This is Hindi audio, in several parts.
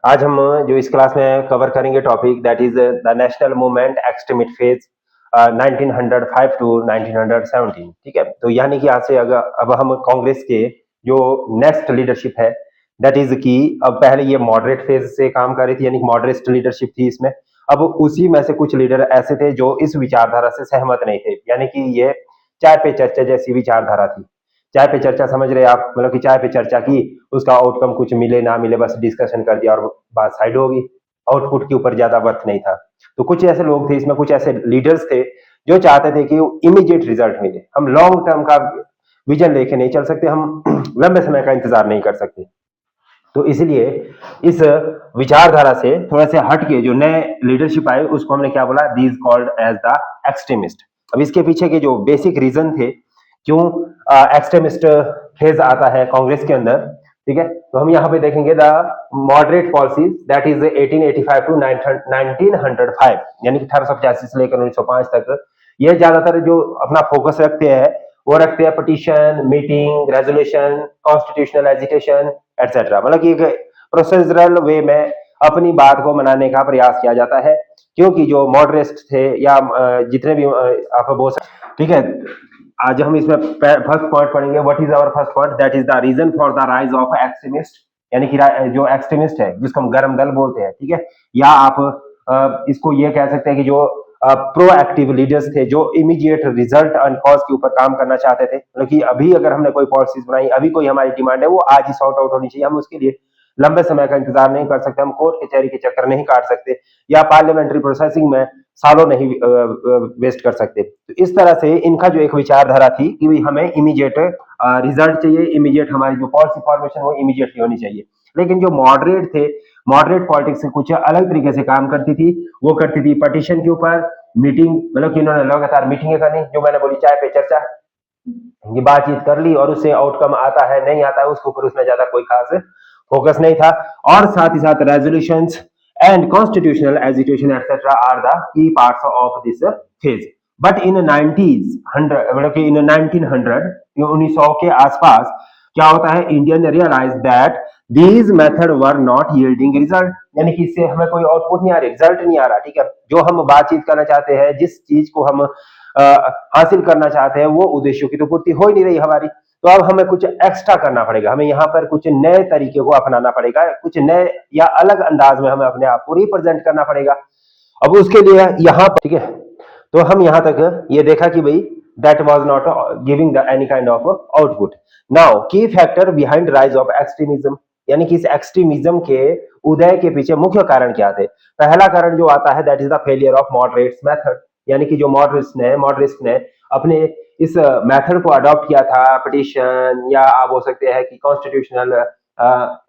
आज हम जो इस क्लास में कवर करेंगे topic that is the national movement extremist phase 1905 to 1917। ठीक है, तो यानी कि आज से अगर अब हम कांग्रेस के जो नेक्स्ट लीडरशिप है दैट इज की, अब पहले ये मॉडरेट फेज से काम कर रही थी, यानी मॉडरेट लीडरशिप थी इसमें। अब उसी में से कुछ लीडर ऐसे थे जो इस विचारधारा से सहमत नहीं थे, यानी कि ये चाय पे चर्चा जैसी विचारधारा थी। चाय पे चर्चा समझ रहे आप, मतलब कि चाय पे चर्चा की, उसका आउटकम कुछ मिले ना मिले बस डिस्कशन कर दिया और बात साइड होगी। आउटपुट के ऊपर ज्यादा वर्थ नहीं था। तो कुछ ऐसे लोग थे इसमें, कुछ ऐसे लीडर्स थे जो चाहते थे कि इमीडिएट रिजल्ट मिले। हम लॉन्ग टर्म का विजन लेके नहीं चल सकते, हम लंबे समय का इंतजार नहीं कर सकते। तो इसलिए इस विचारधारा से थोड़ा से हट के जो नए लीडरशिप आए उसको हमने क्या बोला, these called as the extremist. अब इसके पीछे के जो बेसिक रीजन थे क्यों एक्सट्रीमिस्ट फेज आता है कांग्रेस के अंदर, ठीक है, तो हम यहाँ पे देखेंगे the moderate policies that is 1885 to 1905, यानी कि 1885 से लेकर 1905 तक। ये ज्यादातर जो अपना फोकस रखते हैं वो रखते हैं petition, meeting, resolution, constitutional agitation etcetera, मतलब कि एक प्रोसेसरल वे में अपनी बात को मनाने का प्रयास किया जाता है। क्योंकि जो मॉडरेस्ट थे या जितने भी आप बोल सकते, ठीक है। आज हम इसमें फर्स्ट पॉइंट पढ़ेंगे, what is our first point, that is the reason for the rise of extremist, यानी कि जो एक्सट्रीमिस्ट है जिसको हम गर्म दल बोलते हैं, ठीक है। या आप इसको ये कह सकते हैं कि जो प्रोएक्टिव लीडर्स थे जो इमीडिएट रिजल्ट एंड कॉज के ऊपर काम करना चाहते थे, मतलब कि अभी अगर हमने कोई पॉलिसीज बनाई, अभी कोई हमारी डिमांड है, वो आज ही सॉर्ट आउट होनी चाहिए। हम उसके लिए लंबे समय का इंतजार नहीं कर सकते, हम कोर्ट कचहरी के चक्कर नहीं काट सकते, या पार्लियामेंट्री प्रोसेसिंग में सालों नहीं वेस्ट कर सकते। तो इस तरह से इनका जो एक विचारधारा थी कि हमें इमीडिएट रिजल्ट चाहिए, इमीडिएट हमारी जो पॉलिसी फॉर्मेशन वो इमीडिएटली होनी चाहिए। लेकिन जो मॉडरेट थे, मॉडरेट पॉलिटिक्स से कुछ अलग तरीके से काम करती थी। वो करती थी पटिशन के ऊपर, मीटिंग, मतलब कि इन्होंने लगातार मीटिंगें करनी, जो मैंने बोली चाय पे चर्चा, ये बातचीत कर ली और उससे आउटकम आता है नहीं आता है उसके ऊपर उसमें ज्यादा कोई खास फोकस नहीं था। और साथ ही साथ resolutions and constitutional agitation etcetera are the key parts of this phase. But in 90s hundred, मतलब कि इन 1900, 1900 के आसपास क्या होता है, Indian realise that these method were not yielding result, यानी कि इससे हमें कोई आउटपुट नहीं आ रहा, रिजल्ट नहीं आ रहा, ठीक है। जो हम बातचीत करना चाहते हैं, जिस चीज को हम हासिल करना चाहते हैं, वो उद्देश्यों की तो पूर्ति हो ही नहीं रही हमारी। तो अब हमें कुछ एक्स्ट्रा करना पड़ेगा, हमें यहाँ पर कुछ नए तरीके को अपनाना पड़ेगा, कुछ नए या अलग अंदाज में हमें अपने आप को रिप्रेजेंट करना पड़ेगा। अब उसके लिए यहाँ पर, ठीक है, तो हम यहाँ तक ये देखा कि भाई that was not giving the any kind of output. Now key factor behind rise of extremism, यानी कि इस एक्सट्रीमिज्म के उदय के पीछे मुख्य कारण क्या थे। पहला कारण जो आता है that is the failure of moderates method, यानी कि जो मॉडरेट्स ने अपने इस मेथड को अडॉप्ट किया था, पिटिशन, या आप बोल सकते हैं कि कॉन्स्टिट्यूशनल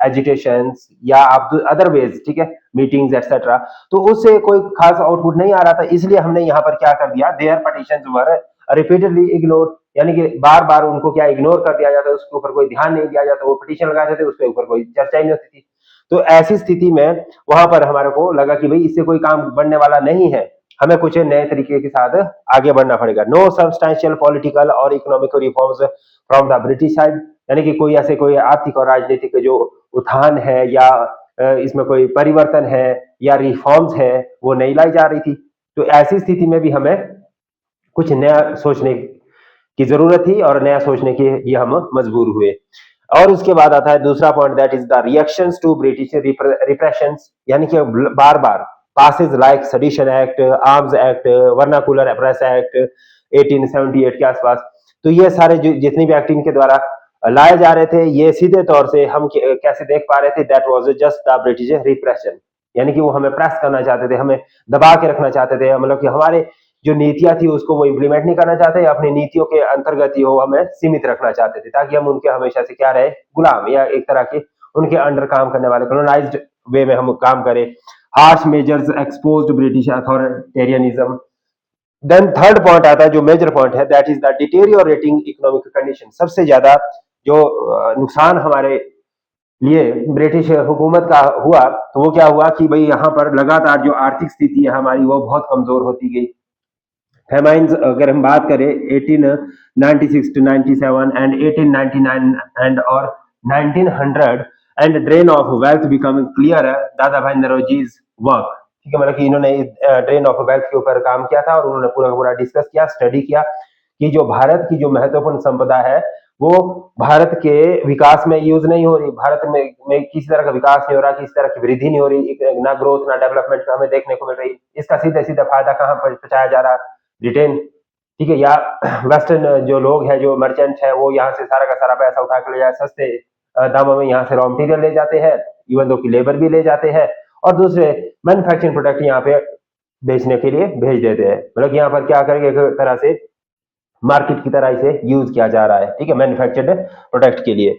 एजिटेशन, या आप अदर वेज, ठीक है, मीटिंग्स एक्सेट्रा, तो उससे कोई खास आउटपुट नहीं आ रहा था। इसलिए हमने यहाँ पर क्या कर दिया, their petitions were repeatedly ignore, यानी कि बार बार उनको क्या इग्नोर कर दिया जाता है, उसके ऊपर कोई ध्यान नहीं दिया जाता, वो पिटिशन लगाते थे उसके ऊपर कोई चर्चा ही नहीं होती थी। तो ऐसी स्थिति में वहां पर हमारे को लगा कि भाई इससे कोई काम बनने वाला नहीं है, हमें कुछ नए तरीके के साथ आगे बढ़ना पड़ेगा। नो सब्सटैंशियल पॉलिटिकल और economic reforms from the British side, यानी कि कोई ऐसे कोई आर्थिक और राजनीतिक जो उत्थान है या इसमें कोई परिवर्तन है या रिफॉर्म्स है वो नहीं लाई जा रही थी। तो ऐसी स्थिति में भी हमें कुछ नया सोचने की जरूरत थी और नया सोचने के लिए हम मजबूर हुए। और उसके बाद आता है दूसरा point, that is the reactions to British repressions, यानी कि बार बार passes like sedition act, arms act, vernacular press act 1878 के आसपास, तो ये सारे जितने भी एक्ट इनके द्वारा लाए जा रहे थे, ये सीधे तौर से हम कैसे देख पा रहे थे, that was just the British repression, यानी कि वो हमें प्रेस करना चाहते थे, हमें दबा के रखना चाहते थे, मतलब कि हमारे जो नीतियां थी उसको वो इंप्लीमेंट नहीं करना चाहते, अपनी नीतियों के अंतर्गत ही वो हमें सीमित रखना चाहते थे, ताकि हम उनके हमेशा से क्या रहे, गुलाम, या एक तरह के उनके अंडर काम करने वाले, कॉलोनाइज्ड वे में हम काम करें। Harsh measures exposed British authoritarianism. Then third point आता है जो मेजर पॉइंट है, that is the deteriorating economic condition. सबसे ज्यादा जो नुकसान हमारे लिए ब्रिटिश हुकूमत का हुआ, तो वो क्या हुआ कि भाई यहाँ पर लगातार जो आर्थिक स्थिति है हमारी वो बहुत कमजोर होती गई। फेमाइन्स अगर हम बात करें 1896 to 97 एंड 1899 एंड और 1900, and drain of wealth become clear दादा भाई नौरोजीज वर्क। ठीक है, मतलब कि इन्होंने ड्रेन ऑफ वेल्थ के ऊपर काम किया था और उन्होंने पूरा पूरा डिस्कस किया, स्टडी किया कि जो भारत की जो महत्वपूर्ण संपदा है वो भारत के विकास में यूज नहीं हो रही, भारत में किसी तरह का विकास नहीं हो रहा, किसी तरह की वृद्धि नहीं हो रही, ना ग्रोथ ना डेवलपमेंट हमें देखने को मिल रही। इसका सीधा सीधा फायदा कहाँ पर पहुंचाया जा रहा है? ब्रिटेन, ठीक है, या वेस्टर्न जो लोग हैं, जो मर्चेंट है, वो यहाँ से सारा का सारा पैसा उठा के ले जाए, सस्ते दामों में यहाँ से रॉ मटेरियल ले जाते हैं, इवन दो की लेबर भी ले जाते हैं, और दूसरे मैन्युफैक्चरिंग प्रोडक्ट यहाँ पे बेचने के लिए भेज देते हैं। मतलब यहाँ पर क्या करेंगे, एक तरह से मार्केट की तरह इसे यूज किया जा रहा है, ठीक है, मैन्युफैक्चर्ड प्रोडक्ट के लिए।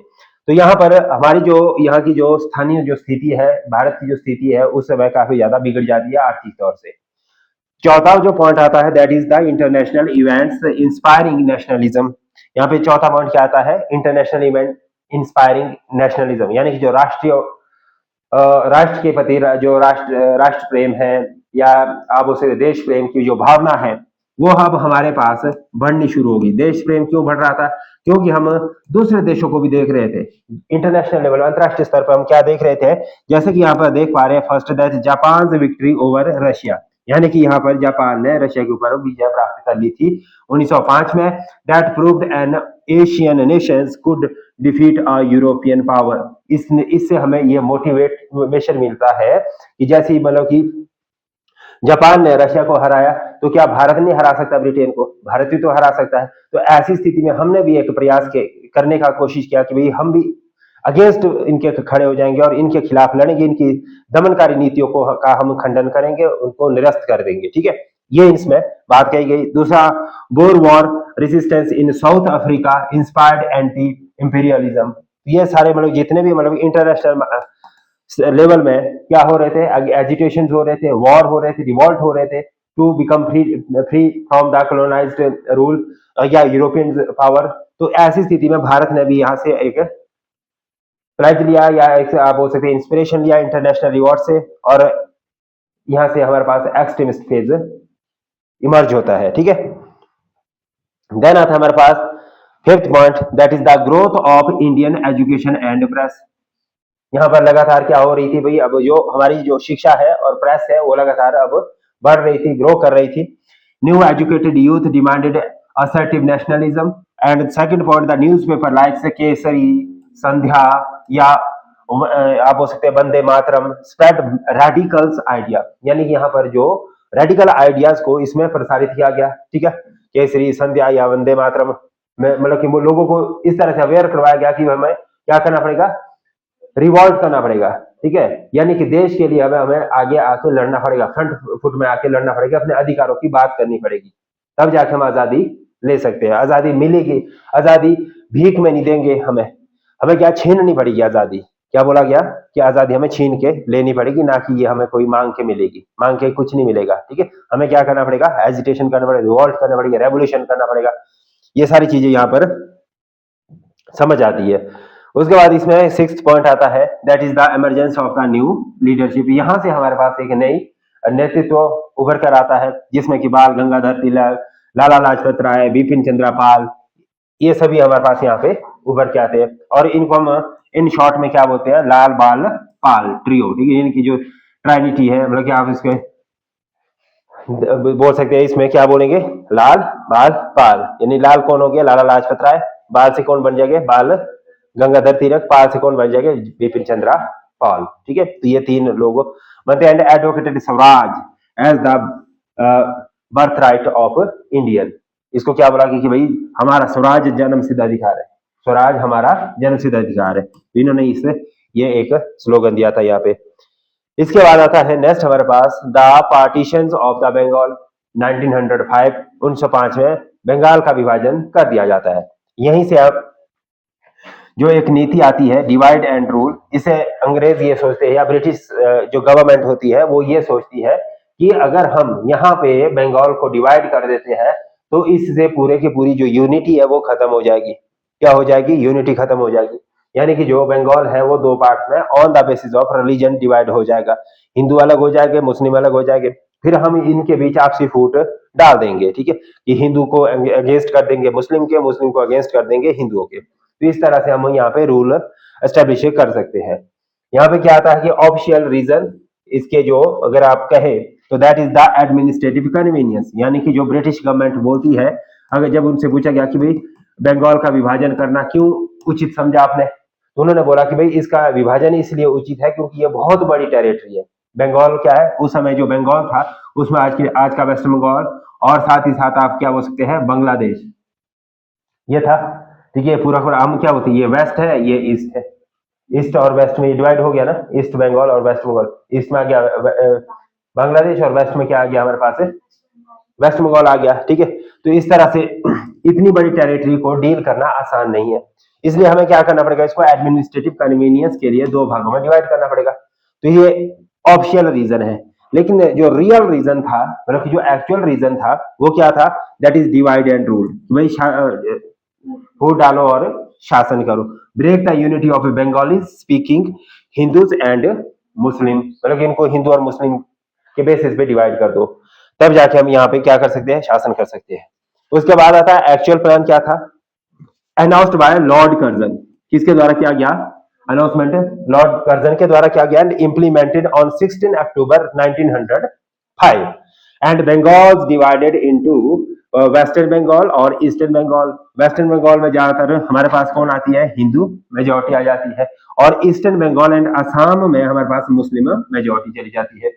तो यहाँ पर हमारी जो यहाँ की जो स्थानीय जो स्थिति है, भारत की जो स्थिति है, उस समय काफी ज्यादा बिगड़ जाती है आर्थिक तौर से। चौथा जो पॉइंट आता है that is the international events inspiring nationalism. यहाँ पे चौथा पॉइंट क्या आता है? इंटरनेशनल इवेंट इंस्पायरिंग नेशनलिज्म, यानी कि जो राष्ट्रीय राष्ट्र के प्रति जो राष्ट्र प्रेम है, या आप उसे देश प्रेम की जो भावना है, वो अब हमारे पास बढ़नी शुरू होगी। देश प्रेम क्यों बढ़ रहा था? क्योंकि हम दूसरे देशों को भी देख रहे थे, इंटरनेशनल लेवल, अंतरराष्ट्रीय स्तर पर हम क्या देख रहे थे, जैसे कि यहाँ पर देख पा रहे हैं, first that Japan victory over Russia, यानी कि यहाँ पर जापान ने रशिया के ऊपर विजय प्राप्त कर ली थी 1905 में। That proved N Asian Nations could defeat a European power. इससे हमें ये मोटिवेशन मिलता है कि जैसे मतलब कि जापान ने रशिया को हराया, तो क्या भारत नहीं हरा सकता ब्रिटेन को? भारत भी तो हरा सकता है। तो ऐसी स्थिति में हमने भी एक प्रयास करने का कोशिश किया कि भाई हम भी अगेंस्ट इनके खड़े हो जाएंगे और इनके खिलाफ लड़ेंगे, इनकी दमनकारी नीतियों को का हम खंडन करेंगे, उनको निरस्त कर देंगे, ठीक है, ये इसमें बात कही गई। दूसरा, bore war resistance in south Africa inspired anti imperialism. ये सारे मतलब जितने भी मतलब इंटरनेशनल लेवल में क्या हो रहे थे, एजिटेशन हो रहे थे, वॉर हो रहे थे, रिवॉल्ट हो रहे थे to become free from the colonised rule या यूरोपियन पावर। तो ऐसी स्थिति में भारत ने भी यहाँ से एक प्लेज लिया, या एक आप बोल सकते हैं इंस्पिरेशन लिया इंटरनेशनल रिवॉर्ड से, और यहाँ से हमारे पास एक्सट्रीमिस्ट फेज इमर्ज होता है, ठीक है। देन आता है हमारे पास fifth point, that is the growth of Indian education and press. यहाँ पर लगातार क्या हो रही थी भाई, अब जो हमारी जो शिक्षा है और प्रेस है वो लगातार अब बढ़ रही थी, ग्रो कर रही थी। New educated youth demanded assertive nationalism. And second point, the newspaper likes Kesari, Sandhya, या आप बोल सकते हैं Vande Mataram spread radicals idea, यानी कि यहाँ पर जो रेडिकल आइडियाज को इसमें प्रसारित किया गया, ठीक है, केसरी, संध्या या वंदे मातरम में, मतलब कि लोगों को इस तरह से अवेयर करवाया गया कि हमें क्या करना पड़ेगा, रिवॉल्ट करना पड़ेगा, ठीक है, यानी कि देश के लिए हमें आगे आके लड़ना पड़ेगा, फ्रंट फुट में आके लड़ना पड़ेगा, अपने अधिकारों की बात करनी पड़ेगी, तब जाके हम आजादी ले सकते हैं। आजादी मिलेगी, आजादी भीख में नहीं देंगे, हमें क्या छीननी पड़ेगी आजादी। क्या बोला गया कि आजादी हमें छीन के लेनी पड़ेगी, ना कि ये हमें कोई मांग के मिलेगी, मांग के कुछ नहीं मिलेगा, ठीक है। हमें क्या करना पड़ेगा, एजिटेशन करना पड़ेगा, रिवॉल्ट करना पड़ेगा, रेवोल्यूशन करना पड़ेगा। ये सारी चीजें यहाँ पर समझ आती है। उसके बाद इसमें सिक्स्थ पॉइंट आता है, that is the emergence of the new leadership. यहाँ से हमारे पास एक नई नेतृत्व उभर कर आता है, जिसमें कि बाल गंगाधर तिलक, लाला लाजपत राय, बिपिन चंद्र पाल, ये सभी हमारे पास यहाँ पे उभर के आते हैं, और इनको हम इन शॉर्ट में क्या बोलते हैं, लाल बाल पाल ट्रियो, ठीक है, इनकी जो ट्राइनिटी है, मतलब कि आप इसके बोल सकते हैं, इसमें क्या बोलेंगे, लाल बाल पाल, यानी लाल कौन हो गया, लाला लाजपत राय, बाल से कौन बन जाएंगे, बाल गंगाधर तिलक, पाल से कौन बन जाएंगे, बिपिन चंद्रा पाल, ठीक है। तो ये तीन लोग बनते हैं। Advocated swaraj as the birth right of Indian. इसको क्या बोला कि भाई हमारा स्वराज जन्म सिद्ध अधिकार है, स्वराज हमारा जन्म सिद्ध अधिकार है। तो इन्होंने इसे ये एक स्लोगन दिया था यहाँ पे। इसके बाद आता है नेक्स्ट हमारे पास the partitions of the Bengal 1905। 1905 में बंगाल का विभाजन कर दिया जाता है। यहीं से अब जो एक नीति आती है डिवाइड एंड रूल, इसे अंग्रेज ये सोचते हैं, या ब्रिटिश जो गवर्नमेंट होती है वो ये सोचती है कि अगर हम यहाँ पे बंगाल को डिवाइड कर देते हैं तो इससे पूरे की पूरी जो यूनिटी है वो खत्म हो जाएगी। क्या हो जाएगी, यूनिटी खत्म हो जाएगी, यानी कि जो बंगाल है वो दो पार्ट में on the basis of religion divide हो जाएगा, हिंदू अलग हो जाएंगे, मुस्लिम अलग हो जाएंगे, फिर हम इनके बीच आपसी फूट डाल देंगे, ठीक है, कि हिंदू को अगेंस्ट कर देंगे मुस्लिम के, मुस्लिम को अगेंस्ट कर देंगे हिंदुओं के। तो इस तरह से हम यहाँ पे रूल एस्टेब्लिश कर सकते हैं। यहाँ पे क्या आता है कि ऑफिशियल रीजन, इसके जो अगर आप कहें तो that is the administrative convenience, यानी कि जो ब्रिटिश गवर्नमेंट बोलती है, अगर जब उनसे पूछा गया कि भाई बंगाल का विभाजन करना क्यों उचित समझा आपने, तो उन्होंने बोला कि भाई इसका विभाजन इसलिए उचित है क्योंकि ये बहुत बड़ी टेरिटरी है। बंगाल क्या है, उस समय जो बंगाल था उसमें आज का वेस्ट बंगाल और साथ ही साथ आप क्या बोल सकते हैं बांग्लादेश, ये था। ठीक है, पूरा पूरा हम क्या बोलते हैं, ये वेस्ट है ये ईस्ट है, ईस्ट और वेस्ट में डिवाइड हो गया ना, ईस्ट बंगाल और वेस्ट बंगाल। ईस्ट में आ गया बांग्लादेश और वेस्ट में क्या आ गया हमारे पास है, वेस्ट बंगाल आ गया। ठीक है, तो इस तरह से इतनी बड़ी टेरिटरी को डील करना आसान नहीं है, इसलिए हमें क्या करना पड़ेगा, इसको एडमिनिस्ट्रेटिव कन्वीनियंस के लिए दो भागों में डिवाइड करना पड़ेगा। तो ये ऑप्शियल रीजन है, लेकिन जो रियल रीजन था, मतलब कि जो एक्चुअल रीजन था वो क्या था, that is divide and rule. वही वोट डालो और शासन करो, break the unity of Bengali speaking Hindus and Muslim, मतलब कि इनको हिंदू और मुस्लिम के बेसिस पे डिवाइड कर दो, तब जाके हम यहाँ पे क्या कर सकते हैं, शासन कर सकते हैं। उसके बाद आता है एक्चुअल प्लान क्या था, अनाउंस्ड बाय लॉर्ड कर्जन, किसके द्वारा किया गया, अनाउंसमेंट लॉर्ड कर्जन के द्वारा किया गया, and implemented on 16 October 1905, and Bengal divided into western Bengal और ईस्टर्न बंगाल। वेस्टर्न बंगाल में ज्यादातर हमारे पास कौन आती है, हिंदू मेजोरिटी आ जाती है, और ईस्टर्न बंगाल एंड असम में हमारे पास मुस्लिम मेजोरिटी चली जाती है।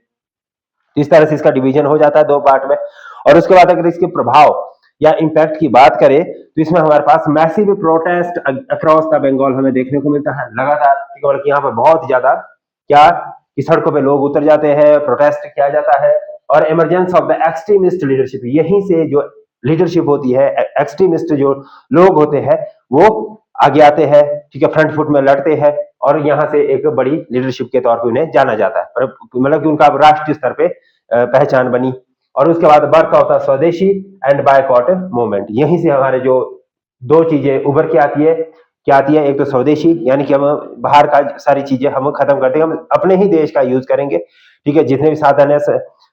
इस तरह से इसका डिवीजन हो जाता है दो पार्ट में। और उसके बाद अगर इसके प्रभाव या इम्पैक्ट की बात करें तो इसमें हमारे पास massive protest across the Bengal हमें देखने को मिलता है लगातार, क्योंकि यहाँ पर बहुत ज्यादा क्या कि सड़कों पे लोग उतर जाते हैं, प्रोटेस्ट किया जाता है, और emergence of the extremist leadership, यहीं से जो लीडरशिप होती है, एक्सट्रीमिस्ट जो लोग होते हैं वो आगे आते हैं, ठीक है, फ्रंट फुट में लड़ते हैं, और यहाँ से एक बड़ी लीडरशिप के तौर पे उन्हें जाना जाता है, मतलब कि उनका राष्ट्रीय स्तर पे पहचान बनी। और उसके बाद बर्थ ऑफ द स्वदेशी एंड बायकॉट मूवमेंट, यहीं से हमारे जो दो चीजें उभर के आती है, क्या आती है, एक तो स्वदेशी यानी कि हम बाहर का सारी चीजें हम खत्म कर देंगे, हम अपने ही देश का यूज करेंगे, ठीक है, जितने भी साधन है,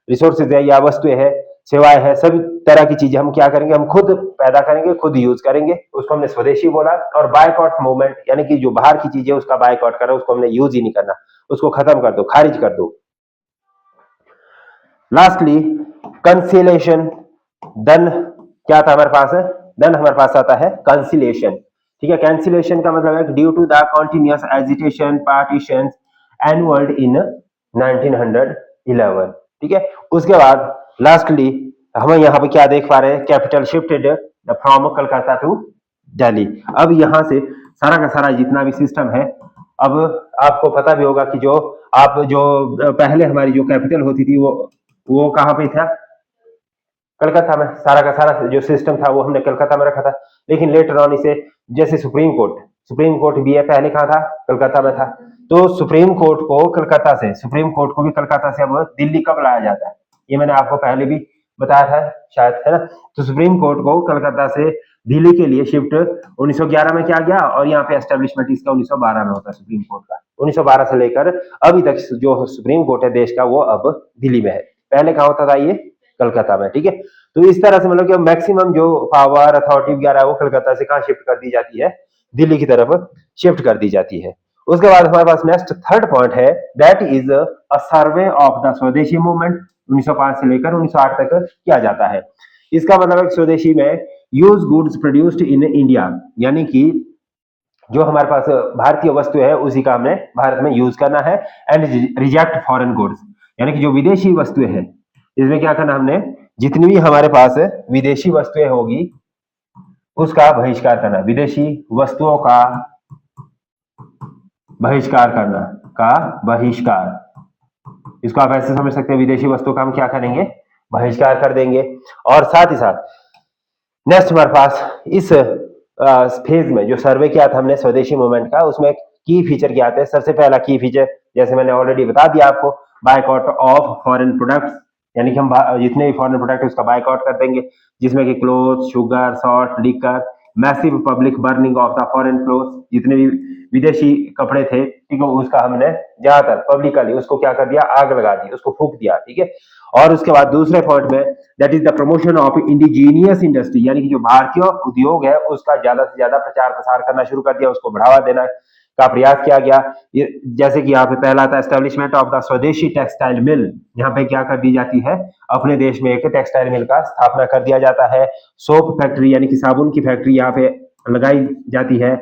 रिसोर्सेज है या वस्तुएं है, सेवाएं है, सभी तरह की चीजें हम क्या करेंगे, हम खुद पैदा करेंगे, खुद यूज करेंगे, उसको हमने स्वदेशी बोला। और बायकॉट मूवमेंट यानी कि जो बाहर की चीजें उसका बायकॉट करो, उसको हमने यूज ही नहीं करना, उसको खत्म कर दो, खारिज कर दो। लास्टली कंसिलेशन, देन क्या था हमारे पास, देन हमारे पास आता है कंसिलेशन। ठीक है, कैंसिलेशन का मतलब है due to the continuous agitation partition annulled in 1911। ठीक है, उसके बाद लास्टली हम यहाँ पे क्या देख पा रहे हैं, capital shifted from Calcutta to Delhi. अब यहाँ से सारा का सारा जितना भी सिस्टम है, अब आपको पता भी होगा कि जो आप जो पहले हमारी जो कैपिटल होती थी वो कहाँ पे था, कलकत्ता में। सारा का सारा जो सिस्टम था वो हमने कलकत्ता में रखा था, लेकिन लेटर ऑन इसे जैसे सुप्रीम कोर्ट भी है, पहले कहाँ था, कलकत्ता में था। तो सुप्रीम कोर्ट को भी कलकत्ता से अब दिल्ली कब लाया जाता है, ये मैंने आपको पहले भी बताया था शायद, है ना। तो सुप्रीम कोर्ट को कलकत्ता से दिल्ली के लिए शिफ्ट 1911 में किया गया, और यहाँ पे एस्टेब्लिशमेंट इसका 1912 में होता है सुप्रीम कोर्ट का। 1912 से लेकर अभी तक जो सुप्रीम कोर्ट है देश का वो अब दिल्ली में है, पहले कहाँ होता था, ये कलकत्ता में। ठीक है, तो इस तरह से मतलब कि मैक्सिमम जो पावर अथॉरिटी वगैरह वो कलकत्ता से कहाँ शिफ्ट कर दी जाती है, दिल्ली की तरफ शिफ्ट कर दी जाती है। उसके बाद हमारे पास नेक्स्ट थर्ड पॉइंट है, that is a survey of the स्वदेशी मूवमेंट। 1905 से लेकर 1908 तक किया जाता है। इसका मतलब है स्वदेशी में use goods produced in India, यानी कि जो हमारे पास भारतीय वस्तु है उसी का हमने भारत में यूज करना है, एंड रिजेक्ट फॉरेन गुड्स, यानी कि जो विदेशी वस्तुएं हैं इसमें क्या करना, हमने जितनी भी हमारे पास विदेशी वस्तुएं होगी उसका बहिष्कार करना, विदेशी वस्तुओं का बहिष्कार करना, का बहिष्कार, इसको आप ऐसे समझ सकते हैं, विदेशी वस्तुओं का हम क्या करेंगे, बहिष्कार कर देंगे। और साथ ही साथ नेक्स्ट हमारे पास इस फेज में जो सर्वे किया था हमने स्वदेशी मूवमेंट का, उसमें की फीचर क्या आते हैं। सबसे पहला की फीचर जैसे मैंने ऑलरेडी बता दिया आपको, बायकॉट ऑफ फॉरेन प्रोडक्ट्स, यानी कि हम जितने भी फॉरेन प्रोडक्ट है उसका बायकॉट कर देंगे, जिसमें कि cloth, sugar, salt, liquor, massive public burning of the foreign cloth, जितने भी विदेशी कपड़े थे, ठीक है, उसका हमने ज्यादातर पब्लिकली उसको क्या कर दिया, आग लगा दी, उसको फूक दिया। ठीक है, और उसके बाद दूसरे पॉइंट में that is the promotion of indigenous industry, यानी कि जो भारतीय उद्योग है उसका ज्यादा से ज्यादा प्रचार प्रसार करना शुरू कर दिया, उसको बढ़ावा देना का प्रयास किया गया। जैसे कि यहाँ पे पहला था एस्टेब्लिशमेंट ऑफ द स्वदेशी टेक्सटाइल मिल। यहाँ पे क्या कर दी जाती है, अपने देश में एक टेक्सटाइल मिल का स्थापना कर दिया जाता है। सोप फैक्ट्री यानी कि साबुन की फैक्ट्री यहाँ पे लगाई जाती है।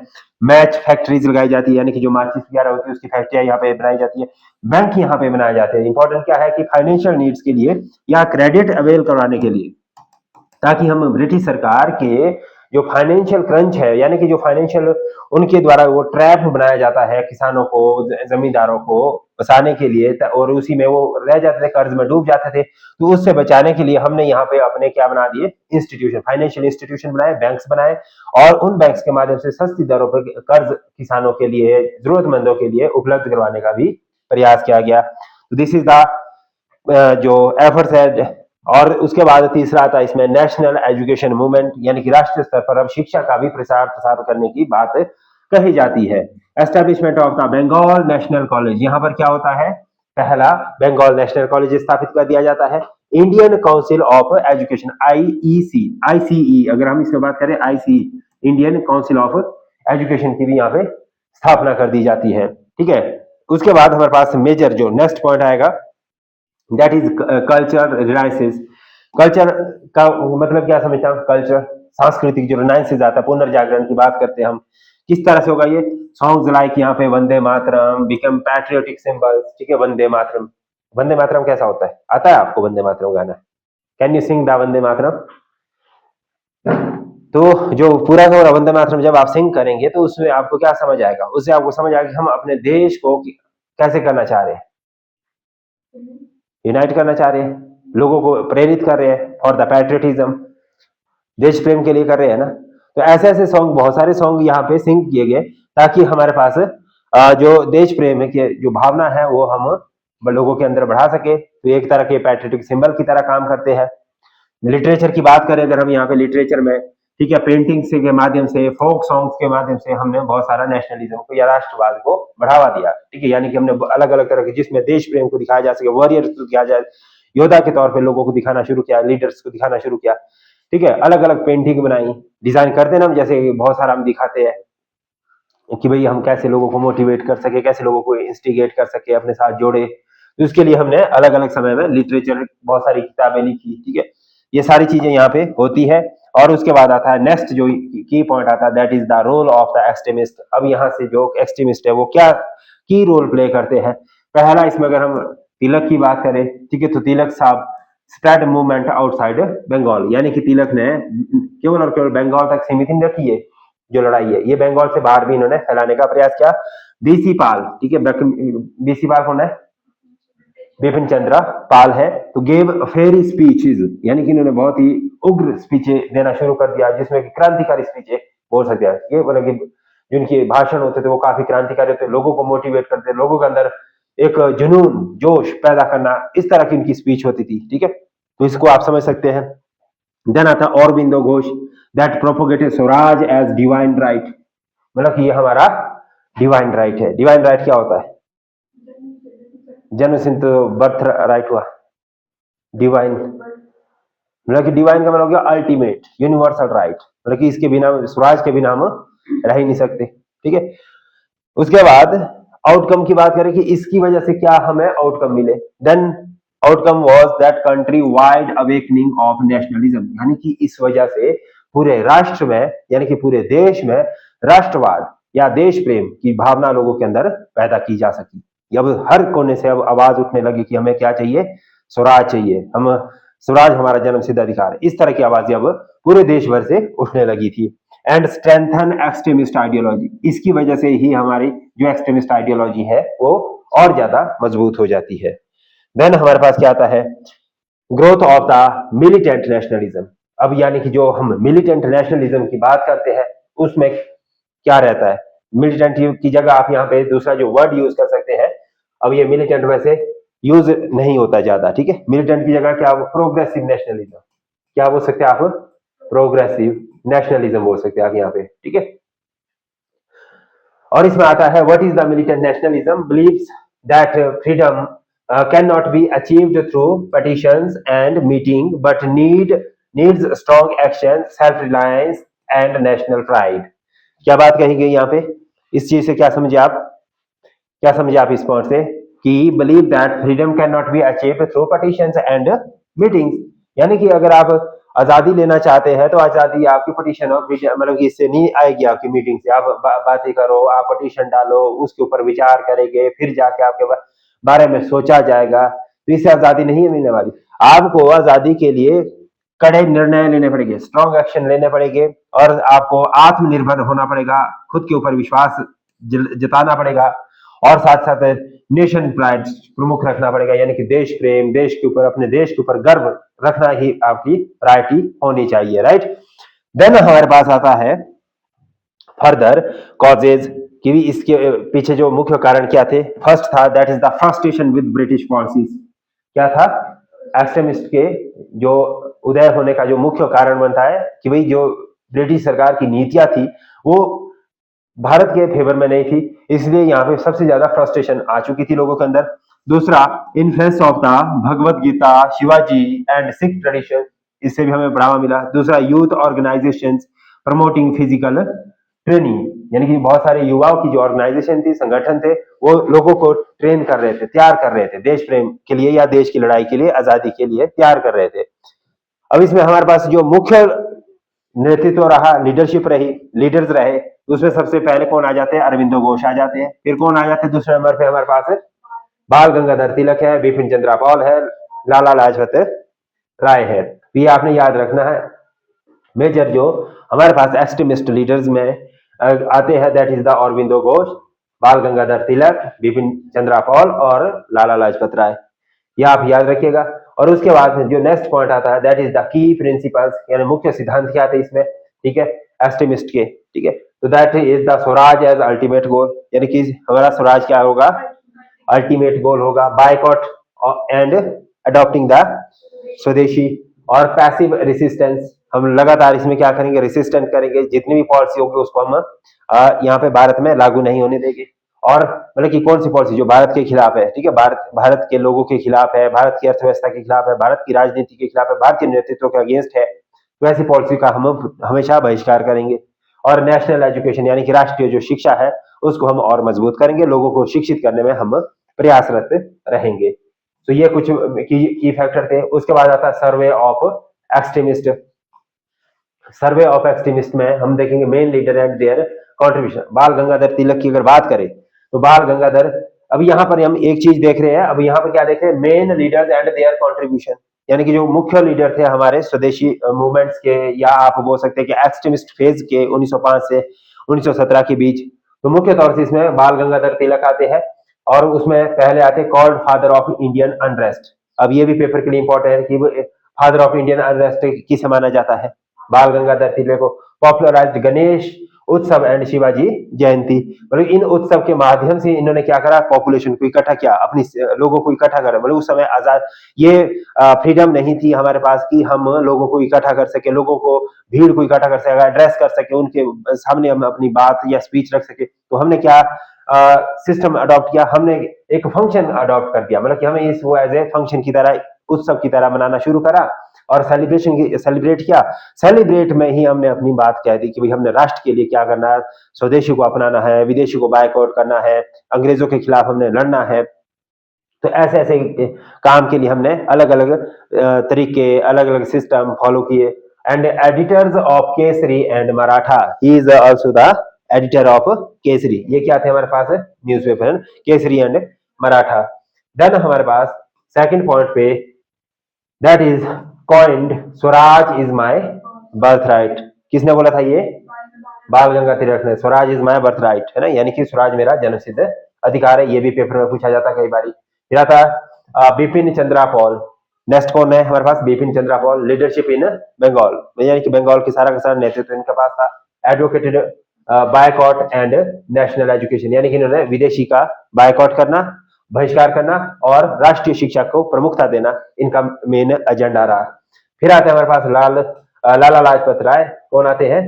मैच फैक्ट्रीज लगाई जाती है, यानी कि जो माचिस वगैरह होती है उसकी फैक्ट्रियां यहाँ पे बनाई जाती है। बैंक यहाँ पे बनाए जाते हैं। इंपॉर्टेंट क्या है कि फाइनेंशियल नीड्स के लिए या क्रेडिट अवेल करवाने के लिए, ताकि हम ब्रिटिश सरकार के जो फाइनेंशियल क्रंच है, यानी कि जो फाइनेंशियल उनके द्वारा वो ट्रैप बनाया जाता है किसानों को, जमींदारों को बचाने के लिए, और उसी में वो रह जाते थे, कर्ज में डूब जाते थे। तो उससे बचाने के लिए हमने यहाँ पे अपने क्या बना दिए, इंस्टीट्यूशन, फाइनेंशियल इंस्टीट्यूशन बनाए, बैंक्स बनाए, और उन बैंक्स के माध्यम से सस्ती दरों पर कर्ज किसानों के लिए, जरूरतमंदों के लिए उपलब्ध करवाने का भी प्रयास किया गया। दिस इज द जो एफर्ट्स है। और उसके बाद तीसरा आता है इसमें नेशनल एजुकेशन मूवमेंट, यानी कि राष्ट्रीय स्तर पर अब शिक्षा का भी प्रसार प्रसार करने की बात कही जाती है। Establishment of the Bengal national college, यहाँ पर क्या होता है, पहला बंगाल नेशनल कॉलेज स्थापित कर दिया जाता है। Indian council of education, IEC, ICE, अगर हम इसमें बात करें ICE, Indian council of education की भी यहाँ पे स्थापना कर दी जाती है। ठीक है, उसके बाद हमारे पास मेजर जो नेक्स्ट पॉइंट आएगा, दैट इज कल्चर रिनाइंसेस। कल्चर का मतलब क्या समझता हूँ, कल्चर सांस्कृतिक जो रिनाइंसेस आता है, पुनर्जागरण की बात करते हैं हम, किस तरह से होगा ये, सॉन्ग्स लाइक यहाँ पे Vande Mataram become patriotic symbols. ठीक है, वंदे मातरम, वंदे मातरम कैसा होता है, आता है आपको वंदे मातरम गाना, can you sing the Vande Mataram? तो जो पूरा का पूरा वंदे मातरम जब आप सिंग करेंगे तो उसमें आपको क्या समझ आएगा, उससे आपको समझ आएगा कि हम अपने देश को कैसे करना चाह रहे हैं, यूनाइट करना चाह रहे हैं, लोगों को प्रेरित कर रहे हैं और द पैट्रियटिज्म, देश प्रेम के लिए कर रहे हैं ना। तो ऐसे ऐसे सॉन्ग, बहुत सारे सॉन्ग यहाँ पे सिंग किए गए, ताकि हमारे पास जो देश प्रेम है की जो भावना है वो हम लोगों के अंदर बढ़ा सके। तो एक तरह के पैट्रियटिक सिंबल की तरह काम करते हैं। लिटरेचर की बात करें अगर हम यहाँ पे लिटरेचर में, ठीक है, पेंटिंग से के माध्यम से, फोक सॉन्ग्स के माध्यम से हमने बहुत सारा नेशनलिज्म को या राष्ट्रवाद को बढ़ावा दिया। ठीक है, यानी कि हमने अलग अलग तरह के, जिसमें देश प्रेम को दिखाया जा सके, वॉरियर्स को दिखाया जाए, योद्धा के तौर पे लोगों को दिखाना शुरू किया, लीडर्स को दिखाना शुरू किया। ठीक है, अलग अलग पेंटिंग बनाई, डिजाइन करते ना हम, जैसे बहुत सारा हम दिखाते हैं कि भाई हम कैसे लोगों को मोटिवेट कर सके, कैसे लोगों को इंस्टिगेट कर सके, अपने साथ जोड़े। तो उसके लिए हमने अलग अलग समय में लिटरेचर, बहुत सारी किताबें लिखी। ठीक है, ये सारी चीजें यहाँ पे होती है। और उसके बाद आता है नेक्स्ट जो की पॉइंट आता है, that is the role of the extremist. अब यहाँ से जो एक्सट्रीमिस्ट है वो क्या की रोल प्ले करते हैं। पहला, इसमें अगर हम तिलक की बात करें, ठीक है, तो तिलक साहब स्प्रेड मूवमेंट आउटसाइड बंगाल, यानी कि तिलक ने केवल और केवल बंगाल तक सीमित नहीं रखी है जो लड़ाई है, ये बंगाल से बाहर भी इन्होंने फैलाने का प्रयास किया। बीसी पाल, ठीक है, बीसी पाल कौन है, बिपिन चंद्र पाल है। तो गेव फेरी स्पीचेस, यानी कि इन्होंने बहुत ही उग्र स्पीचें देना शुरू कर दिया, जिसमें कि क्रांतिकारी स्पीचें बोल सकते हैं। ये मतलब कि जिनके भाषण होते थे वो काफी क्रांतिकारी होते, लोगों को मोटिवेट करते, लोगों के अंदर एक जुनून, जोश पैदा करना, इस तरह की इनकी स्पीच होती थी। ठीक है, तो इसको आप समझ सकते हैं। देन आता Aurobindo Ghosh, that propagated swaraj as divine right, मतलब कि ये हमारा डिवाइन राइट है। डिवाइन राइट क्या होता है, जन्म सिद्ध बर्थ राइट हुआ, डिवाइन मतलब कि डिवाइन का मतलब हो गया अल्टीमेट यूनिवर्सल राइट, मतलब कि इसके बिना, स्वराज के बिना हम रह ही नहीं सकते। ठीक है, उसके बाद आउटकम की बात करें कि इसकी वजह से क्या हमें आउटकम मिले, then outcome was that country wide awakening of nationalism, यानी कि इस वजह से पूरे राष्ट्र में, यानी कि पूरे देश में राष्ट्रवाद या देश प्रेम की भावना लोगों के अंदर पैदा की जा सकी। अब हर कोने से अब आवाज उठने लगी कि हमें क्या चाहिए, स्वराज चाहिए, हम स्वराज हमारा जन्म सिद्ध अधिकार है। इस तरह की आवाजें अब पूरे देश भर से उठने लगी थी। एंड स्ट्रेंथन एक्सट्रीमिस्ट आइडियोलॉजी, इसकी वजह से ही हमारी जो एक्सट्रीमिस्ट आइडियोलॉजी है वो और ज्यादा मजबूत हो जाती है। देन हमारे पास क्या आता है, growth of the militant nationalism. अब यानी कि जो हम मिलिटेंट नेशनलिज्म की बात करते हैं उसमें क्या रहता है, मिलिटेंट की जगह आप यहाँ पे दूसरा जो वर्ड यूज कर सकते हैं, अब ये मिलिटेंट वैसे यूज नहीं होता ज्यादा। ठीक है, मिलिटेंट की जगह क्या, प्रोग्रेसिव नेशनलिज्म, क्या बोल सकते हैं आप, प्रोग्रेसिव नेशनलिज्म बोल सकते हैं आप यहाँ पे। ठीक है, और इसमें आता है what is the militant nationalism, believes that freedom can not be achieved through petitions and meeting but needs strong action, self reliance and national pride. क्या बात कही गई यहाँ पे, इस चीज से क्या समझे आप, इस पॉइंट से कि believe that freedom can not be achieved through petitions and meetings, यानी कि अगर आप आजादी लेना चाहते हैं तो आजादी आपकी पटिशन और मतलब कि इससे नहीं आएगी, आपकी मीटिंग से। आप बातें करो, आप पटिशन डालो, उसके ऊपर विचार करेंगे, फिर जाके आपके बारे में सोचा जाएगा, तो इससे आजादी नहीं मिलने वाली। आपको आजादी के लिए कड़े निर्णय लेने पड़ेंगे, स्ट्रॉन्ग एक्शन लेने पड़ेंगे, और आपको आत्मनिर्भर होना पड़ेगा, खुद के ऊपर विश्वास जताना पड़ेगा, और साथ साथ नेशन प्राइड प्रमुख रखना पड़ेगा, यानी कि देश प्रेम, देश के ऊपर, अपने देश के ऊपर गर्व रखना ही आपकी प्रायोरिटी होनी चाहिए, राइट। देन हमारे पास आता है फर्दर कॉजेज कि भी इसके पीछे जो मुख्य कारण क्या थे। फर्स्ट था that is the frustration with British policies. क्या था, एक्सट्रीमिस्ट के जो उदय होने का जो मुख्य कारण बनता है कि भाई जो ब्रिटिश सरकार की नीतियां थी वो भारत के फेवर में नहीं थी, इसलिए यहाँ पे सबसे ज्यादा फ्रस्ट्रेशन आ चुकी थी लोगों के अंदर। दूसरा, influence of the Bhagwat Gita, Shivaji and Sikh tradition, इससे भी हमें बढ़ावा मिला। दूसरा, youth organisations promoting physical training, यानी कि बहुत सारे युवाओं की जो ऑर्गेनाइजेशन थी, संगठन थे, वो लोगों को ट्रेन कर रहे थे, तैयार कर रहे थे देश प्रेम के लिए या देश की लड़ाई के लिए, आजादी के लिए तैयार कर रहे थे। अब इसमें हमारे पास जो मुख्य नेतृत्व रहा, लीडरशिप रही, लीडर्स रहे, उसमें सबसे पहले कौन आ जाते हैं, अरविंदो घोष आ जाते हैं। फिर कौन आ जाते हैं दूसरे नंबर पे, हमारे पास है बाल गंगाधर तिलक है, बिपिन चंद्रा पाल है, लाला लाजपत राय है। ये आपने याद रखना है। मेजर जो हमारे पास एक्सट्रीमिस्ट लीडर्स में आते हैं that is the Aurobindo Ghosh, बाल गंगाधर तिलक, बिपिन चंद्रा पाल और लाला लाजपत राय, ये आप याद रखिएगा। और उसके बाद जो नेक्स्ट पॉइंट आता है that is the key principles, यानी मुख्य सिद्धांत क्या थे इसमें, ठीक है, एक्सट्रीमिस्ट के, ठीक है। तो that is the swaraj as ultimate goal, यानी कि हमारा स्वराज क्या होगा, अल्टीमेट गोल होगा। बायकॉट एंड अडॉप्टिंग द स्वदेशी और पैसिव रेसिस्टेंस, हम लगातार इसमें क्या करेंगे, रेसिस्टेंट करेंगे, जितनी भी पॉलिसी होगी उसको हम यहाँ पे भारत में लागू नहीं होने देंगे। और मतलब कि कौन सी पॉलिसी जो भारत के खिलाफ है, ठीक है, भारत के लोगों के खिलाफ है, भारत की अर्थव्यवस्था के खिलाफ है, भारत की राजनीति के खिलाफ है, भारतीय नेतृत्व के अगेंस्ट है, तो ऐसी पॉलिसी का हम हमेशा बहिष्कार करेंगे। और नेशनल एजुकेशन, यानी कि राष्ट्रीय जो शिक्षा है उसको हम और मजबूत करेंगे, लोगों को शिक्षित करने में हम प्रयासरत रहेंगे। तो ये कुछ की फैक्टर थे। उसके बाद आता है survey of extremist. Survey of extremist में हम देखेंगे main leader and there contribution. बाल गंगाधर तिलक की अगर बात करें तो बाल गंगाधर, अभी यहाँ पर हम एक चीज देख रहे हैं, अब यहाँ पर क्या देख रहे हैं, main leaders and there contribution, यानी कि जो मुख्य लीडर थे हमारे स्वदेशी मूवमेंट्स के, या आप बोल सकते हैं कि एक्सट्रीमिस्ट फेज के 1905 से 1917 के बीच। तो मुख्य तौर से इसमें बाल गंगाधर तिलक आते हैं, और उसमें पहले आते हैं called father of Indian unrest. अब ये भी पेपर के लिए इंपॉर्टेंट है कि फादर ऑफ इंडियन अनरेस्ट किसे माना जाता है, बाल गंगाधर तिलक को। पॉपुलराइज्ड गणेश उत्सव एंड शिवाजी जयंती, मतलब इन उत्सव के माध्यम से इन्होंने क्या करा, पॉपुलेशन को इकट्ठा किया, अपनी लोगों को इकट्ठा करा। मतलब उस समय आजाद ये फ्रीडम नहीं थी हमारे पास कि हम लोगों को इकट्ठा कर सके, लोगों को भीड़ को इकट्ठा कर सके, एड्रेस कर सके, उनके सामने हम अपनी बात या स्पीच रख सके। तो हमने क्या सिस्टम अडॉप्ट किया, हमने एक फंक्शन अडॉप्ट कर दिया, मतलब कि हमें इसको एज ए फंक्शन की तरह, उत्सव की तरह मनाना शुरू करा और सेलिब्रेट किया। सेलिब्रेट में ही हमने अपनी बात कह दी कि भाई हमने राष्ट्र के लिए क्या करना है, स्वदेशी को अपनाना है, विदेशी को बायकॉट करना है, अंग्रेजों के खिलाफ हमने लड़ना है। तो ऐसे ऐसे काम के लिए हमने अलग अलग तरीके, अलग अलग सिस्टम फॉलो किए। And editors of Kesari and Maratha, he is also the editor of Kesari. ये क्या थे हमारे पास, newspaper Kesari and Maratha. Then हमारे पास सेकंड पॉइंट पे that is coined Swaraj is my birth. किसने बोला था ये, बाल गंगाधर तिलक ने, स्वराज इज माय बर्थ, है ना, यानी कि स्वराज मेरा जन्मसिद्ध अधिकार है। ये भी पेपर में पूछा जाता है कई बार। फिर आता बिपिन चंद्रा पॉल। नेक्स्ट कौन है हमारे पास, बिपिन चंद्रा पॉल, लीडरशिप इन बंगाल, यानी कि बंगाल की सारा का सारा नेतृत्व इनके पास था। Advocated boycott and national education, यानी कि इन्होंने विदेशी का बायकॉट करना, बहिष्कार करना और राष्ट्रीय शिक्षा को प्रमुखता देना, इनका मेन एजेंडा रहा। फिर आते हैं हमारे पास लाला लाजपत राय। कौन आते हैं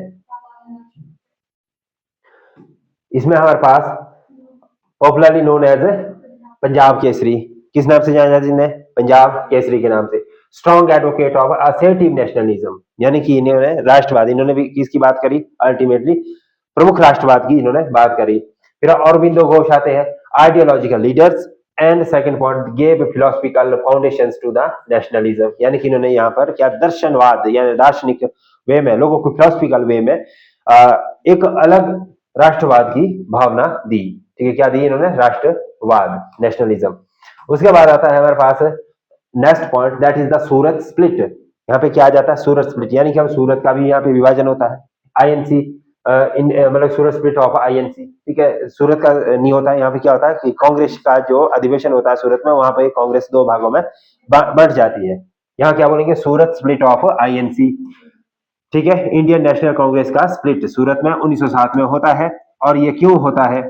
इसमें हमारे पास, popularly known as Punjab Kesari. किस नाम से जाना जाता है इन्हें, पंजाब केसरी के नाम से। Strong advocate of assertive nationalism, यानी कि इन्होंने राष्ट्रवाद, इन्होंने भी किसकी बात करी, अल्टीमेटली प्रमुख राष्ट्रवाद की इन्होंने बात करी। फिर अरविंदो घोष आते हैं, ideological leaders, and second point gave philosophical foundations to the nationalism, यानी कि इन्होंने यहाँ पर क्या दर्शनवाद यानी दार्शनिक वे में लोगों को फिलोसफिकल वे में एक अलग राष्ट्रवाद की भावना दी। ठीक है, क्या दी इन्होंने? राष्ट्रवाद, नेशनलिज्म। उसके बाद आता है हमारे पास next point, that is the Surat split. यहाँ पे क्या आ जाता है? सूरत स्प्लिट, यानी कि हम सूरत का भी यहाँ पे विभाजन होता है, आईएनसी मतलब सूरत स्प्लिट ऑफ आईएनसी। ठीक है, सूरत का नहीं होता है, यहाँ पे क्या होता है कि कांग्रेस का जो अधिवेशन होता है सूरत में, वहां पे कांग्रेस दो भागों में बंट जाती है। यहाँ क्या बोलेंगे? सूरत स्प्लिट ऑफ आईएनसी। ठीक है, इंडियन नेशनल कांग्रेस का स्प्लिट सूरत में 1907 में होता है। और ये क्यों होता है?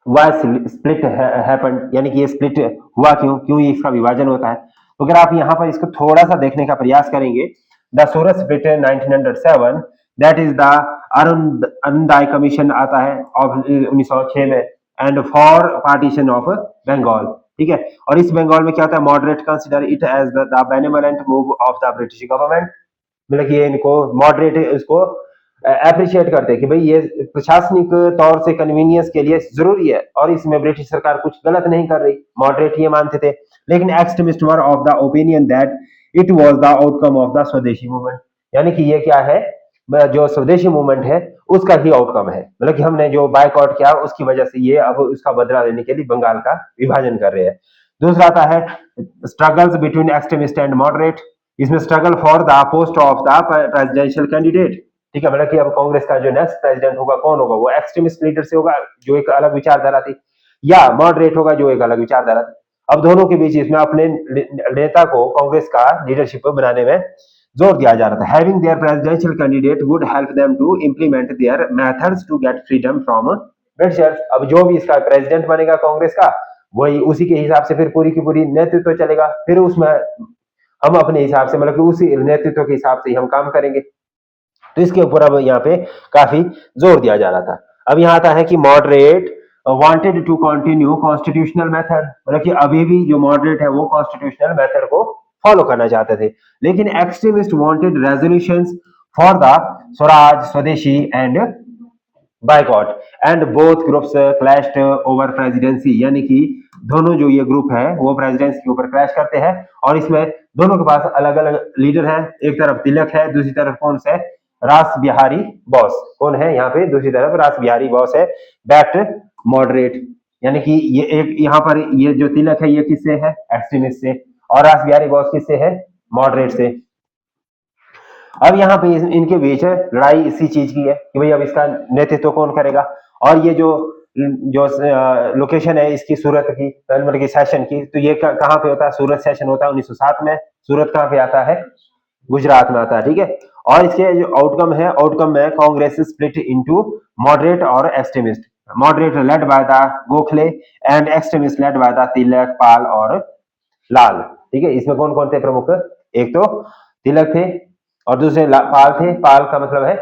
वाई स्प्लिट हैपेंड, यानी कि ये स्प्लिट हुआ क्यों, क्यों इसका विभाजन होता है? तो अगर आप यहाँ पर इसको थोड़ा सा देखने का प्रयास करेंगे, the Surat split 1907, that is the Arunodaya commission आता है ऑफ 1906 में, and for partition of Bengal. ठीक है, और इस बंगाल में क्या होता है? Moderate consider it as the benevolent move of the British government, मतलब कि ये इनको मॉडरेट इसको अप्रिशिएट करते हैं कि भाई ये प्रशासनिक तौर से कन्वीनियंस के लिए जरूरी है और इसमें ब्रिटिश सरकार कुछ गलत नहीं कर रही, मॉडरेट ये मानते थे। लेकिन extremist were of the opinion that it was the outcome of the स्वदेशी मूवमेंट, यानी कि ये क्या है? जो स्वदेशी मूवमेंट है उसका ही आउटकम है, मतलब कि हमने जो बायकॉट किया उसकी वजह से ये अब उसका बदला लेने के लिए बंगाल का विभाजन कर रहे हैं। दूसरा आता है struggles between extremist and moderate, इसमें struggle for the post of the presidential candidate. ठीक है, मतलब कि अब कांग्रेस का जो नेक्स्ट प्रेसिडेंट होगा कौन होगा? वो एक्सट्रीमिस्ट लीडर से होगा जो एक अलग विचारधारा थी, या मॉडरेट होगा जो एक अलग विचारधारा थी। अब दोनों के बीच इसमें अपने नेता को कांग्रेस का लीडरशिप बनाने में जोर दिया जा रहा था। Having their presidential candidate would help them to implement their methods to get freedom from britishers. अब जो भी इसका प्रेसिडेंट बनेगा कांग्रेस का, वही उसी के हिसाब से फिर पूरी की पूरी नेतृत्व चलेगा, फिर उसमें हम अपने हिसाब से मतलब कि उसी नेतृत्व के हिसाब से ही हम काम करेंगे। तो इसके ऊपर अब यहाँ पे काफी जोर दिया जा रहा था। अब यहाँ आता है कि moderate wanted to continue constitutional method, मतलब कि अभी भी जो मॉडरेट है वो कॉन्स्टिट्यूशनल मेथड को फॉलो करना चाहते थे, लेकिन extremist wanted resolutions for the swaraj, swadeshi and boycott, and both groups clashed over presidency, यानी कि दोनों जो ये ग्रुप है वो प्रेसिडेंसी के ऊपर क्लैश करते हैं। और इसमें दोनों के पास अलग अलग लीडर हैं, एक तरफ तिलक है, दूसरी तरफ कौन से? रास बिहारी बोस। कौन है यहाँ पे? दूसरी तरफ रास बिहारी बोस है, बैक्ट मॉडरेट, यानी कि ये एक यहाँ पर ये जो तिलक है ये किससे है? एक्सट्रीमिस्ट से, और रास बिहारी बोस किससे है? मॉडरेट से। अब यहाँ पे इनके बीच लड़ाई इसी चीज की है कि भाई अब इसका नेतृत्व कौन करेगा। और ये जो जो लोकेशन है इसकी सूरत की, मतलब की सेशन की, तो ये कहाँ पे होता है? सूरत सेशन होता है 1907 में। सूरत कहाँ पे आता है? गुजरात में आता है। ठीक है, और इसके जो आउटकम है, आउटकम में कांग्रेस स्प्लिट इनटू मॉडरेट और extremist, moderate led by the Gokhale and extremist led by the Tilak, Pal और लाल। ठीक है, इसमें कौन कौन थे प्रमुख? एक तो तिलक थे और दूसरे पाल थे। पाल का मतलब है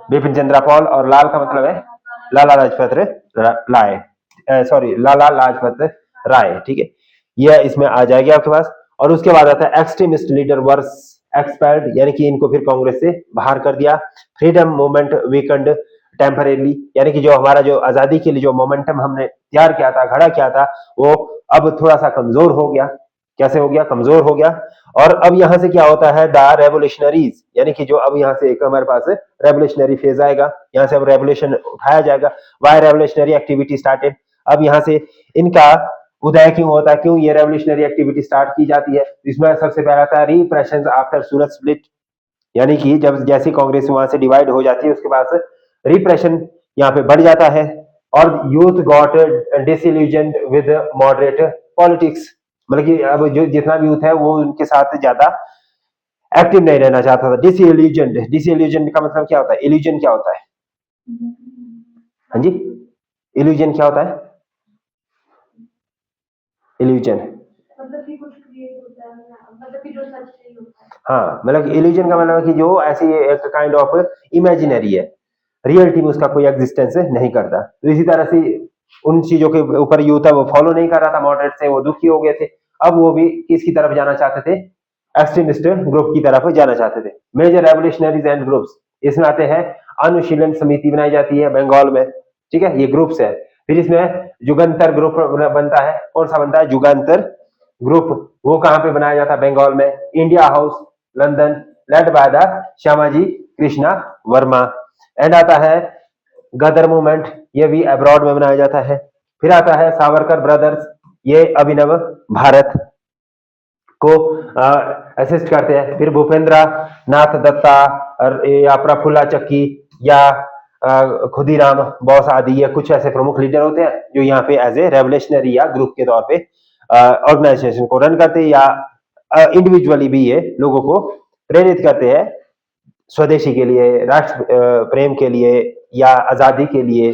बिपिन चंद्र पाल, और लाल का मतलब है लाला लाजपत राय, सॉरी लाला लाजपत राय। ठीक है, यह इसमें आ जाएगी आपके पास। और उसके बाद आता है एक्सट्रीमिस्ट लीडर वर्स एक्सपेल्ड, यानी कि इनको फिर कांग्रेस से बाहर कर दिया। फ्रीडम मूवमेंट वीकेंड टेम्परेली, यानी कि जो हमारा जो आजादी के लिए जो मोमेंटम हमने तैयार किया था, खड़ा किया था, वो अब थोड़ा सा कमजोर हो गया। कैसे हो गया? कमजोर हो गया। और अब यहां से क्या होता है? द रेवोल्यूशनरीज, यानी कि जो अब यहां से एक हमारे पास रेवोल्यूशनरी फेज आएगा, यहां से अब रेवोल्यूशन उठाया जाएगा। वाई रेवोल्यूशनरी एक्टिविटी स्टार्टेड, अब यहां से इनका उदय क्यों होता है, क्यों ये रेवोल्यूशनरी एक्टिविटी स्टार्ट की जाती है? इसमें सबसे पहला था रिप्रेशन आफ्टर सूरत स्प्लिट, यानी कि जब जैसी कांग्रेस वहां से डिवाइड हो जाती है उसके बाद रिप्रेशन यहाँ पे बढ़ जाता है। और youth got disillusioned with moderate politics, मतलब कि अब जो जितना भी यूथ है वो उनके साथ ज्यादा एक्टिव नहीं रहना चाहता था। डिसइल्यूजन्ड, डिसइल्यूजन्ड का मतलब क्या होता है? इल्यूजन क्या होता है? हाँ जी, इल्यूजन क्या होता है? इल्यूजन मतलब कि कुछ क्रिएट होता है, मतलब कि जो सच नहीं होता है। हाँ, मतलब इल्यूजन का मतलब है कि जो ऐसी एक काइंड ऑफ इमेजिनरी है, रियलिटी में उसका कोई एग्जिस्टेंस नहीं करता। तो इसी तरह से उन चीजों के ऊपर यूथ है वो फॉलो नहीं कर रहा था मॉडरेट से, वो दुखी हो गए थे। अब वो भी किसकी तरफ जाना चाहते थे? एक्सट्रीमिस्ट ग्रुप की तरफ जाना चाहते थे। मेजर रेवोल्यूशनरीज एंड ग्रुप्स, इसमें आते हैं अनुशीलन समिति बनाई जाती है बंगाल में, ठीक है, ये ग्रुप्स है। फिर इसमें जुगंतर ग्रुप बनता है। कौन सा बनता है? जुगंतर ग्रुप। वो कहाँ पे बनाया जाता है? बंगाल में। India house, London, lead by the Shyamaji Krishna Verma. And आता है गदर मूवमेंट, ये भी अब्रॉड में बनाया जाता है। फिर आता है सावरकर ब्रदर्स, ये अभिनव भारत को असिस्ट करते हैं। फिर भूपेंद्र नाथ दत्ता या प्रफुल्ला चक्की या खुदीराम बोस आदि, ये कुछ ऐसे प्रमुख लीडर होते हैं जो यहाँ पे एज ए रेवोल्यूशनरी या ग्रुप के तौर पे ऑर्गेनाइजेशन को रन करते हैं, या इंडिविजुअली भी ये लोगों को प्रेरित करते हैं स्वदेशी के लिए, राष्ट्र प्रेम के लिए या आजादी के लिए।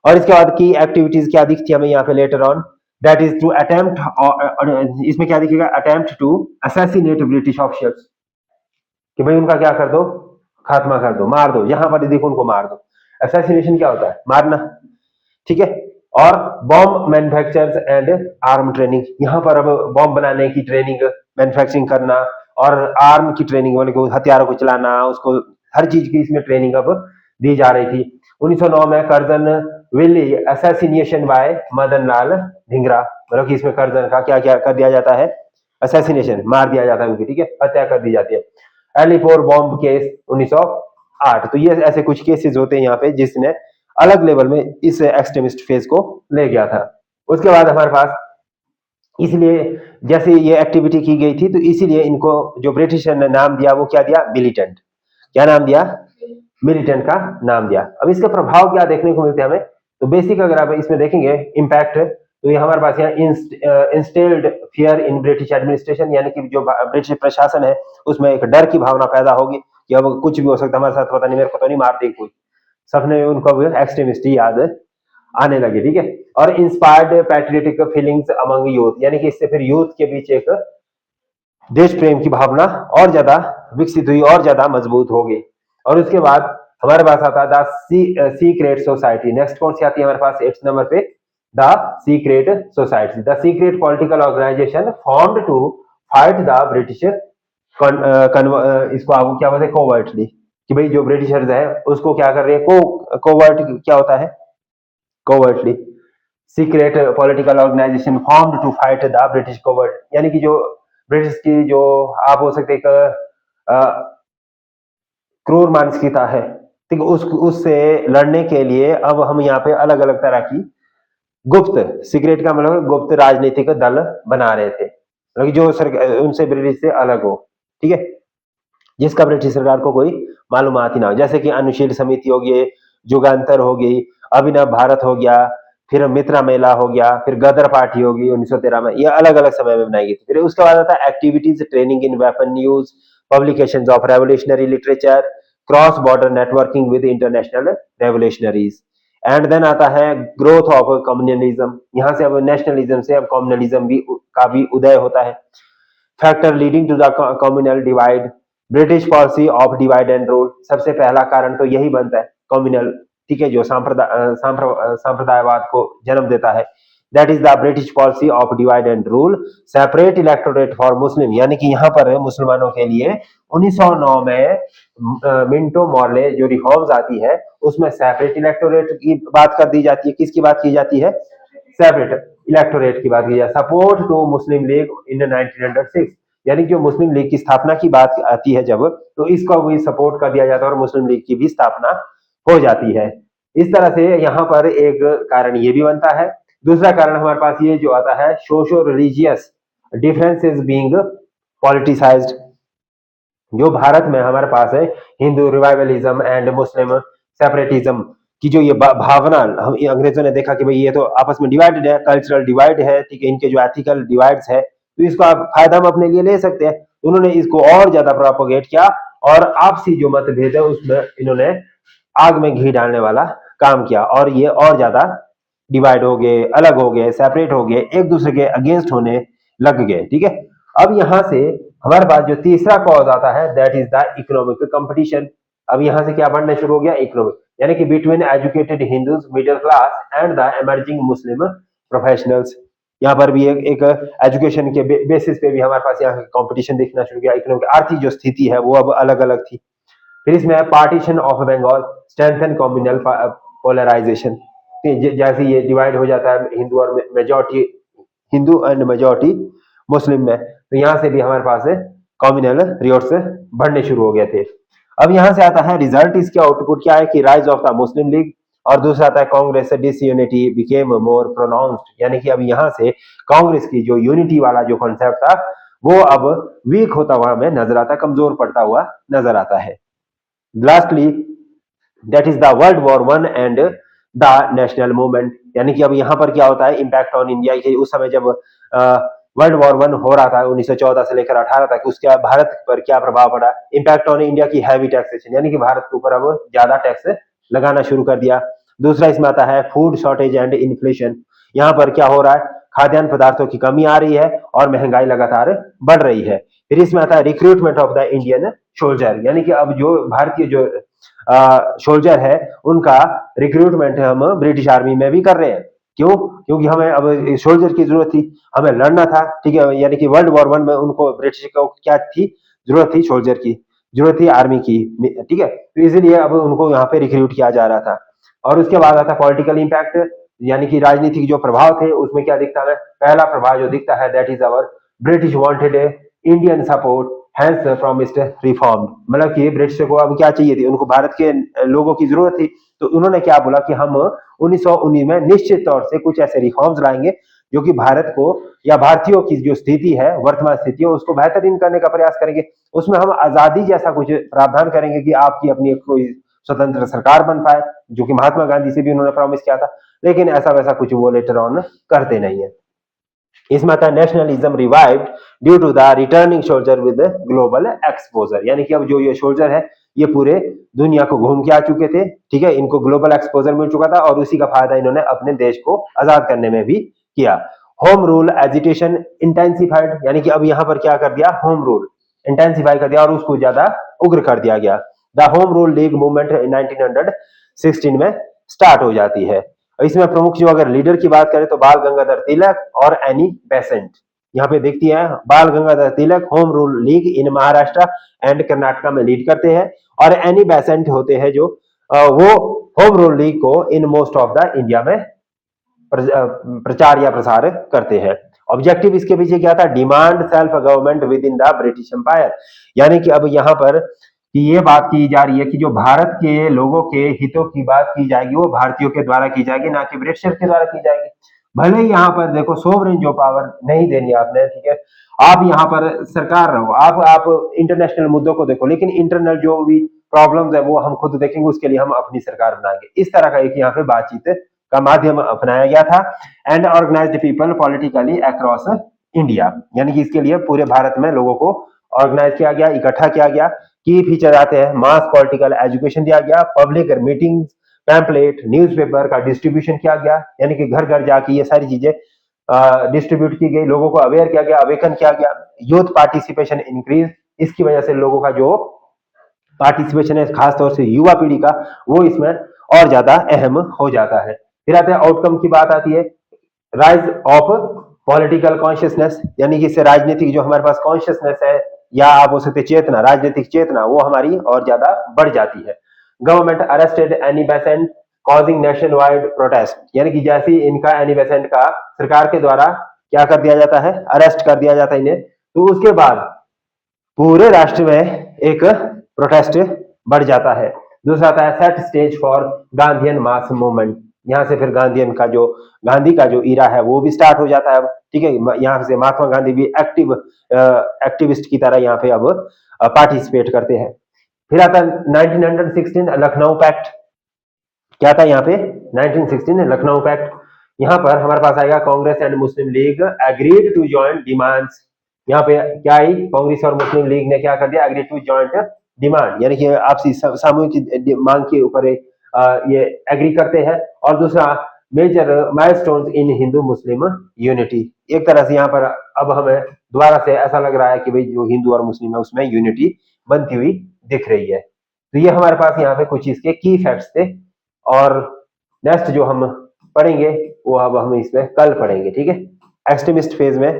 और इसके बाद की एक्टिविटीज क्या दिखती है हमें यहाँ पे later on, that is to attempt, इसमें क्या दिखेगा? Attempt to assassinate British officers, कि भाई उनका क्या कर दो? खात्मा कर दो, मार दो। यहां पर देखो उनको मार दो। असैसिनेशन क्या होता है? मारना, ठीक है। और bomb manufacturers and arm training, यहाँ पर अब बॉम्ब बनाने की ट्रेनिंग, मैन्युफैक्चरिंग करना और आर्म की ट्रेनिंग, मतलब हथियारों को चलाना, उसको हर चीज की इसमें ट्रेनिंग अब दी जा रही थी। 1909 में Curzon Wyllie assassination by Madan Lal Dhingra, मतलब कि इसमें कर्जन का क्या क्या कर दिया जाता है? असैसिनेशन, मार दिया जाता है उनकी, ठीक है, हत्या कर दी जाती है। एलिपोर बॉम्ब केस 1908। तो ये ऐसे कुछ केसेस होते हैं यहाँ पे जिसने अलग लेवल में इस एक्सट्रीमिस्ट फेज को ले गया था। उसके बाद हमारे पास, इसलिए जैसे ये एक्टिविटी की गई थी तो इसीलिए इनको जो ब्रिटिश ने नाम दिया वो क्या दिया? मिलिटेंट। क्या नाम दिया? मिलिटेंट का नाम दिया। अब इसके प्रभाव क्या देखने को मिलते हैं हमें? तो बेसिक अगर आप इसमें देखेंगे इम्पैक्ट, तो ये हमारे पास यहाँ इंस्टेल्ड फियर इन ब्रिटिश एडमिनिस्ट्रेशन, यानी कि जो ब्रिटिश प्रशासन है उसमें एक डर की भावना पैदा होगी कि अब कुछ भी हो सकता है हमारे साथ, पता नहीं मेरे को तो नहीं मार दे कोई। सबने उनको एक्सट्रीमिस्ट याद आने लगी, ठीक है। और inspired patriotic feelings among youth, यानी कि इससे फिर यूथ के बीच एक देश प्रेम की भावना और ज्यादा विकसित हुई और ज्यादा मजबूत हो गई। और उसके बाद हमारे पास आता है द सीक्रेट सोसाइटी। नेक्स्ट कौन सी आती है हमारे पास 8 नंबर पे? The secret society, the secret political organisation formed to fight the British, इसको आप क्या बोलते हैं? कोवर्टली, कि भाई जो ब्रिटिशर्स है उसको क्या कर रहे हैं? कोवर्ट क्या होता है? Covertly. Secret political organisation formed to fight the British covert, यानी कि जो ब्रिटिश की जो आप हो सकते एक क्रूर मानसिकता है, ठीक है, उससे लड़ने के लिए अब हम यहाँ पे अलग अलग तरह की गुप्त, सीक्रेट का मतलब गुप्त राजनीतिक दल बना रहे थे, मतलब जो उनसे ब्रिटिश से अलग हो, ठीक है, जिसका ब्रिटिश सरकार को कोई मालूमात ही ना हो। जैसे कि अनुशील समिति हो गई, जुगान्तर हो गई, अभिनव भारत हो गया, फिर मित्रा मेला हो गया, फिर गदर पार्टी होगी 1913 में। ये अलग अलग समय में बनाई गई थी। फिर उसके बाद आता है activities, training in weapon use, publications of revolutionary literature, cross border networking with international revolutionaries. And then आता है ग्रोथ ऑफ कम्युनलिज्म, यहाँ से अब नेशनलिज्म से अब कम्युनलिज्म भी का भी उदय होता है। Factor leading to the communal divide, British policy of divide and rule, सबसे पहला कारण तो यही बनता है कम्युनल, ठीक है, जो सांप्रदायवाद को जन्म देता है। That is the British policy of divide and rule, separate electorate for Muslim, यानी कि यहाँ पर मुसलमानों के लिए 1909 में मिंटो मॉर्ले जो रिफॉर्म्स आती है उसमें सेपरेट इलेक्टोरेट की बात कर दी जाती है। किसकी बात की जाती है? सेपरेट इलेक्टोरेट की बात की जाती है। सपोर्ट टू मुस्लिम लीग इन 1906, यानी जो मुस्लिम लीग की स्थापना की बात आती है जब, तो इसको भी सपोर्ट कर दिया जाता है और मुस्लिम लीग की भी स्थापना हो जाती है। इस तरह से यहाँ पर एक कारण ये भी बनता है। दूसरा कारण हमारे पास ये जो आता है, socio religious differences being politicised, जो भारत में हमारे पास है Hindu revivalism and Muslim separatism की जो ये भावना, हम अंग्रेजों ने देखा कि भाई ये तो आपस में डिवाइडेड है, कल्चरल डिवाइड है, ठीक है, इनके जो एथिकल डिवाइड्स है, तो इसको आप फायदा हम अपने लिए ले सकते हैं। उन्होंने इसको और ज्यादा प्रोपोगेट किया और आपसी जो मतभेद है उसमें इन्होंने आग में घी डालने वाला काम किया और ये और ज्यादा डिवाइड हो गए, अलग हो गए, सेपरेट हो गए, एक दूसरे के अगेंस्ट होने लग गए, ठीक है। अब यहां से हमारे पास जो तीसरा कॉज आता है, that is the economic competition. अब यहां से क्या बढ़ना शुरू हो गया? इकोनॉमिक, यानी कि between educated Hindus, middle class and the emerging Muslim professionals. यहाँ पर भी एक एजुकेशन के बेसिस पे भी हमारे पास यहाँ कंपटीशन दिखना शुरू किया। इकोनॉमिक, आर्थिक जो स्थिति है वो अब अलग अलग थी। फिर इसमें partition of Bengal, strengthen communal polarization, जैसे ये डिवाइड हो जाता है हिंदू और majority, Hindu and majority Muslim में, तो यहाँ से भी हमारे पास कॉम्युनल रियोट्स बढ़ने शुरू हो गए थे। अब यहाँ से आता है रिजल्ट, इसके आउटपुट क्या है कि rise of the Muslim league, और दूसरा आता है Congress disunity became more pronounced, यानी कि अब यहाँ से कांग्रेस की जो यूनिटी वाला जो कॉन्सेप्ट था वो अब वीक होता हुआ हमें नजर आता है, कमजोर पड़ता हुआ नजर आता है। Lastly that is the world war one and the national movement, यानी कि अब यहाँ पर क्या होता है इम्पैक्ट ऑन इंडिया की, उस समय जब वर्ल्ड वॉर वन हो रहा था 1914 से लेकर 18 तक, उसका भारत पर क्या प्रभाव पड़ा, इम्पैक्ट ऑन इंडिया की हैवी टैक्सेशन, यानी कि भारत के ऊपर अब ज्यादा टैक्स लगाना शुरू कर दिया। दूसरा इसमें आता है फूड शॉर्टेज एंड इन्फ्लेशन, यहाँ पर क्या हो रहा है खाद्यान्न पदार्थों की कमी आ रही है और महंगाई लगातार बढ़ रही है। फिर इसमें आता है recruitment of the Indian soldier, यानी कि अब जो भारतीय जो सोल्जर है उनका रिक्रूटमेंट हम ब्रिटिश आर्मी में भी कर रहे हैं। क्यों? क्योंकि हमें अब सोल्जर की जरूरत थी, हमें लड़ना था, ठीक है, यानी कि वर्ल्ड वॉर वन में उनको ब्रिटिश को क्या थी जरूरत थी, सोल्जर की जरूरत थी, आर्मी की, ठीक है, तो इसलिए अब उनको यहाँ पे रिक्रूट किया जा रहा था। और उसके बाद आता पॉलिटिकल इंपैक्ट, यानी कि राजनीतिक जो प्रभाव थे उसमें क्या दिखता है, पहला प्रभाव जो दिखता है that is our British wanted Indian support hence promised reform, मतलब कि ब्रिटिश को अब क्या चाहिए थी, उनको भारत के लोगों की जरूरत थी, तो उन्होंने क्या बोला कि हम 1919 में निश्चित तौर से कुछ ऐसे रिफॉर्म्स लाएंगे जो कि भारत को या भारतीयों की जो स्थिति है वर्तमान स्थिति है उसको बेहतरीन करने का प्रयास करेंगे। उसमें हम आजादी जैसा कुछ प्रावधान करेंगे कि आपकी अपनी कोई स्वतंत्र सरकार बन पाए, जो कि महात्मा गांधी से भी उन्होंने प्रॉमिस किया था, लेकिन ऐसा वैसा कुछ वो लेटर ऑन करते नहीं है। इसमें आता है nationalism revived due to the returning soldier with global exposure, यानी कि अब जो ये सोल्जर है ये पूरे दुनिया को घूम के आ चुके थे, ठीक है, इनको ग्लोबल एक्सपोजर मिल चुका था और उसी का फायदा इन्होंने अपने देश को आजाद करने में भी किया। होम रूल एजिटेशन इंटेंसिफाइड, यानी कि अब यहाँ पर क्या कर दिया, होम रूल इंटेंसिफाई कर दिया और उसको ज्यादा उग्र कर दिया गया। The home rule league movement 1916 में स्टार्ट हो जाती है। इसमें प्रमुख जो अगर लीडर की बात करें तो बाल गंगाधर तिलक और एनी बेसेंट, यहाँ पे देखती है Bal Gangadhar Tilak home rule league in Maharashtra and Karnataka में लीड करते हैं और एनी बेसेंट होते हैं जो वो होम रूल लीग को in most of the India में प्रचार या प्रसार करते हैं। ऑब्जेक्टिव इसके पीछे क्या था, demand self government within the British empire, यानी कि अब यहाँ पर कि ये बात की जा रही है कि जो भारत के लोगों के हितों की बात की जाएगी वो भारतीयों के द्वारा की जाएगी, ना कि ब्रिटिशर के द्वारा की जाएगी। भले ही यहाँ पर देखो सोवरेन जो पावर नहीं देनी आपने, ठीक है, आप यहाँ पर सरकार रहो, आप इंटरनेशनल मुद्दों को देखो, लेकिन इंटरनल जो भी प्रॉब्लम्स है वो हम खुद देखेंगे, उसके लिए हम अपनी सरकार बनाएंगे। इस तरह का एक यहाँ पे बातचीत का माध्यम अपनाया गया था। And organized people politically across India, यानी कि इसके लिए पूरे भारत में लोगों को ऑर्गेनाइज किया गया, इकट्ठा किया गया। की फीचर आते हैं मास पॉलिटिकल एजुकेशन दिया गया, पब्लिक मीटिंग, पैम्पलेट, न्यूज़पेपर का डिस्ट्रीब्यूशन किया गया, यानी कि घर घर जाके ये सारी चीजें डिस्ट्रीब्यूट की गई, लोगों को अवेयर किया गया, अवेकन किया गया। यूथ पार्टिसिपेशन इंक्रीज, इसकी वजह से लोगों का जो पार्टिसिपेशन है खासतौर से युवा पीढ़ी का वो इसमें और ज्यादा अहम हो जाता है। फिर आते हैं आउटकम की बात आती है, राइज ऑफ पॉलिटिकल कॉन्शियसनेस, यानी कि इससे राजनीतिक जो हमारे पास कॉन्शियसनेस है या आप बोल सकते चेतना, राजनीतिक चेतना वो हमारी और ज्यादा बढ़ जाती है। Government arrested Annie Besant causing nation wide protest, यानी कि जैसे इनका एनी बेसेंट का सरकार के द्वारा क्या कर दिया जाता है, अरेस्ट कर दिया जाता है इन्हें, तो उसके बाद पूरे राष्ट्र में एक प्रोटेस्ट बढ़ जाता है। दूसरा आता है set stage for Gandhian mass movement, यहाँ से फिर गांधीयन का जो गांधी का जो इरा है वो भी स्टार्ट हो जाता है अब, ठीक है, यहाँ से महात्मा गांधी भी एक्टिविस्ट की तरह यहाँ पे अब पार्टिसिपेट करते हैं। फिर आता है 1916 लखनऊ पैक्ट, क्या था यहाँ पे 1916 लखनऊ पैक्ट, यहाँ पर हमारे पास आएगा Congress and Muslim League agreed to joint demands, यहाँ पे क्या आई, कांग्रेस और मुस्लिम लीग ने क्या कर दिया, एग्री टू जॉइंट डिमांड, यानी कि आपसी सामूहिक मांग के ऊपर ये एग्री करते हैं। और दूसरा मेजर माइलस्टोन्स इन हिंदू मुस्लिम यूनिटी, एक तरह से यहाँ पर अब हमें दोबारा से ऐसा लग रहा है कि भाई जो हिंदू और मुस्लिम है उसमें यूनिटी बनती हुई दिख रही है। तो ये हमारे पास यहाँ पे कुछ इसके की फैक्ट्स थे और नेक्स्ट जो हम पढ़ेंगे वो अब हम इसमें कल पढ़ेंगे, ठीक है। एक्सट्रीमिस्ट फेज में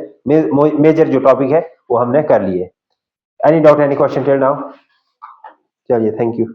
मेजर जो टॉपिक है वो हमने कर लिए। Any doubt, any question till now? चलिए, थैंक यू।